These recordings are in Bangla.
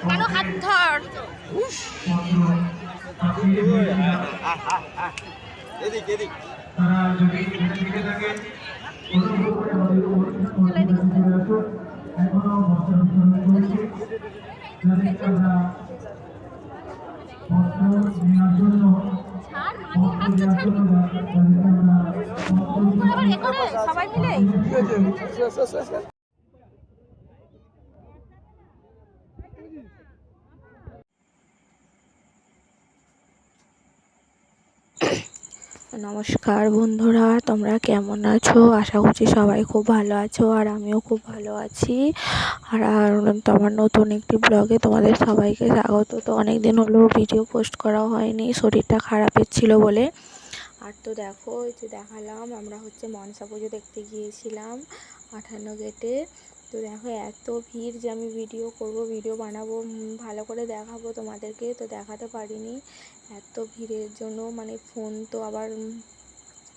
কারো হাত ধর। এদিক এদিক তারা যদি থেকে থাকে অনুগ্রহ করে আমাদের অনুষ্ঠান মঞ্চে চলে আসুন। এখনো বস্ত্র বিতরণ চলছে, যাদেরকে আমরা বস্ত্র নেওয়ার জন্য যাদেরকে আমরা সবাই মিলে নমস্কার বন্ধুরা, তোমরা কেমন আছো? আশা করছি সবাই খুব ভালো আছো, আর আমিও খুব ভালো আছি। আর তোমার নতুন একটি ব্লগে তোমাদের সবাইকে স্বাগত। তো অনেক দিন হলো ভিডিও পোস্ট করা হয়নি, শরীরটা খারাপের ছিল বলে। আর তো দেখো, এই যে দেখালাম আমরা হচ্ছে মনসা পুজো দেখতে গিয়েছিলাম 58 গেটে। তো দেখো এত ভিড় যে আমি ভিডিও করব, ভিডিও বানাবো, ভালো করে দেখাবো তোমাদেরকে, তো দেখাতে পারিনি। এত ভিড়ের জন্য মানে ফোন তো আবার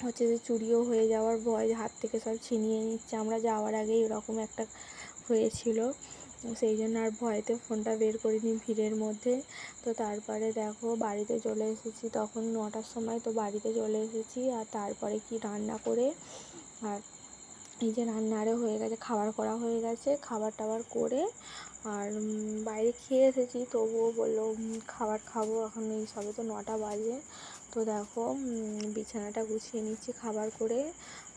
হচ্ছে যে চুরিও হয়ে যাওয়ার ভয়, হাত থেকে সব ছিনিয়ে নিচ্ছে। আমরা যাওয়ার আগেই এরকম একটা হয়েছিল, সেই জন্য আর ভয়েতে ফোনটা বের করিনি ভিড়ের মধ্যে। তো তারপরে দেখো বাড়িতে চলে এসেছি, তখন 9টার সময় তো বাড়িতে চলে এসেছি। আর তারপরে কি রান্না করে, আর এই যে রান্না আরে হয়ে গেছে, খাবার করা হয়ে গেছে, খাবার টাবার করে আর বাইরে খেয়ে এসেছি। তবুও বললো খাবার খাবো, এখন এই সবে তো 9টা বাজে। তো দেখো বিছানাটা গুছিয়ে নিচ্ছি খাবার করে,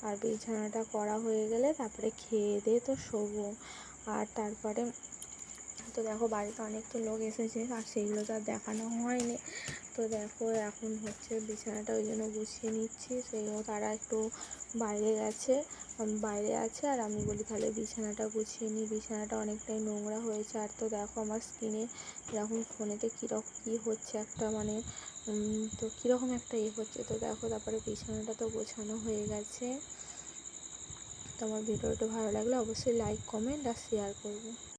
আর বিছানাটা করা হয়ে গেলে তারপরে খেয়ে দিয়ে তো শোবো। আর তারপরে তো দেখো বাড়িতে অনেকটা লোক এসেছে, আর সেইগুলো তো আর দেখানো হয়নি। তো দেখো এখন হচ্ছে বিছানাটা ওই জন্য গুছিয়ে নিচ্ছি। সেইও তারা একটু বাইরে আছে, আর আমি বলি তাহলে বিছানাটা গুছিয়ে নিই, বিছানাটা অনেকটাই নোংরা হয়েছে। আর তো দেখো আমার স্কিনে এরকম ফোনেতে কী হচ্ছে একটা মানে তো কীরকম একটা হচ্ছে। তো দেখো তারপরে বিছানাটা তো গোছানো হয়ে গেছে। তো আমার ভিডিওটা ভালো লাগলে অবশ্যই লাইক, কমেন্ট আর শেয়ার করবে।